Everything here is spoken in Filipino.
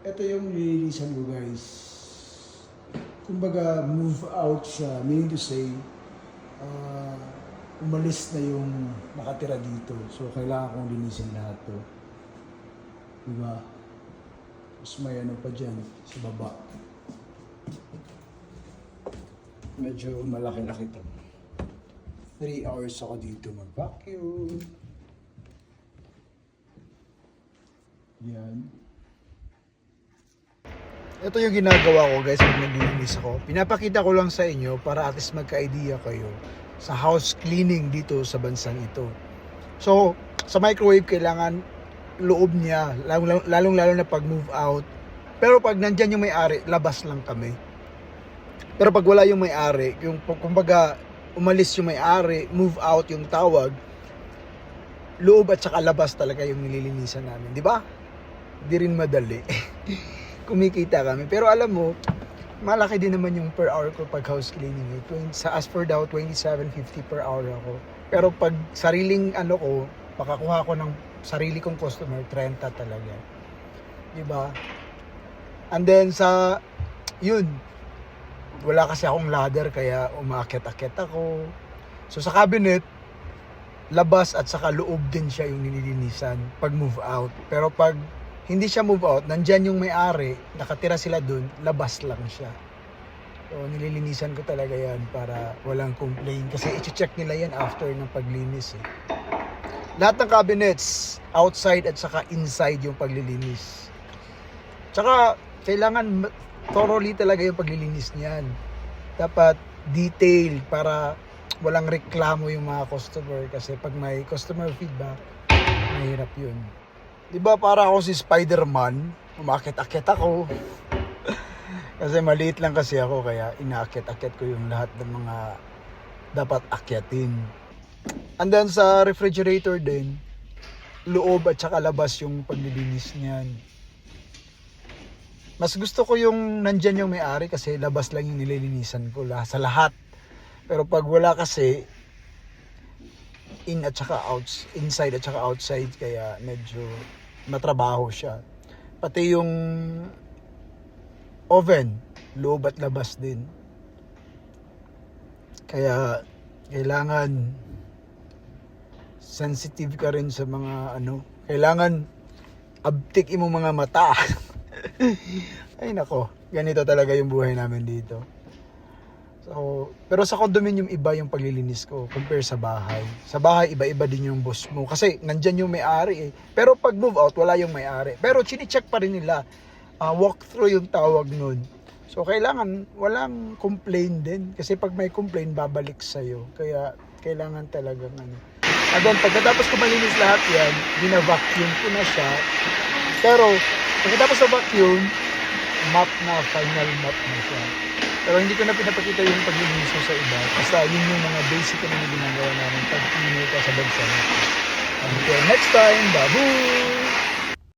Ito yung nililisan ko, guys. Kumbaga, move out siya. Meaning to say, uh, umalis na yung nakatira dito. So, kailangan kong linisin lahat to. Diba? Tapos may ano pa dyan sa baba. Medyo malaki-laki to. 3 hours ako dito mag-vacuum. Yan. Ito yung ginagawa ko, guys, pag naglilinis ako. Pinapakita ko lang sa inyo para at least magka-idea kayo sa house cleaning dito sa bansang ito. So, sa microwave, kailangan loob niya, lalong-lalo na pag move out. Pero pag nandyan yung may-ari, labas lang kami. Pero pag wala yung may-ari, yung kumbaga umalis yung may-ari, move out yung tawag, loob at saka labas talaga yung nililinisan namin. Di ba? Di rin madali. Kumikita kami. Pero alam mo, malaki din naman yung per hour ko pag house cleaning. As per daw, 27.50 per hour ako. Pero pag sariling ano ko, makakuha ko ng sarili kong customer, 30 talaga. Diba? And then yun, wala kasi akong ladder kaya umaakit-akit ako. So sa cabinet, labas at saka loob din siya yung nililinisan pag move out. Pero pag hindi siya move out, nandyan yung may-ari, nakatira sila dun, labas lang siya. So, nililinisan ko talaga yan para walang complaint. Kasi i-check nila yan after ng paglinis. Lahat ng cabinets, outside at saka inside yung paglilinis. Tsaka, kailangan thoroughly talaga yung paglilinis niyan. Dapat detail para walang reklamo yung mga customer. Kasi pag may customer feedback, mahirap yun. Diba para ako si Spider-Man, umakit-akit ako. Kasi maliit lang kasi ako, kaya inaakit-akit ko yung lahat ng mga dapat akyatin. And then sa refrigerator din, loob at saka labas yung paglilinis niyan. Mas gusto ko yung nandyan yung may-ari kasi labas lang yung nililinisan ko sa lahat. Pero pag wala kasi, inside at saka outside, kaya medyo matrabaho siya. Pati yung oven, loob at labas din. Kaya kailangan sensitive ka rin sa mga kailangan abtik mo mga mata. Ay nako, ganito talaga yung buhay namin dito. So, pero sa condominium iba yung paglilinis ko compare sa bahay. Sa bahay iba-iba din yung boss mo kasi nandyan yung may-ari eh. Pero pag move out wala yung may-ari. Pero chine-check pa rin nila. Walk through yung tawag nun. So kailangan walang complain din kasi pag may complain babalik sa iyo. Kaya kailangan talagang And then pagkatapos ko malinis lahat yan, bina-vacuum ko na siya. Pero pagkatapos sa vacuum, final mop na siya. Pero hindi ko na pinapakita yung paglilinis ko sa iba. Basta yun yung mga basic na ginagawa namin pag cleaner ka sa bansa natin. Until next time, babu!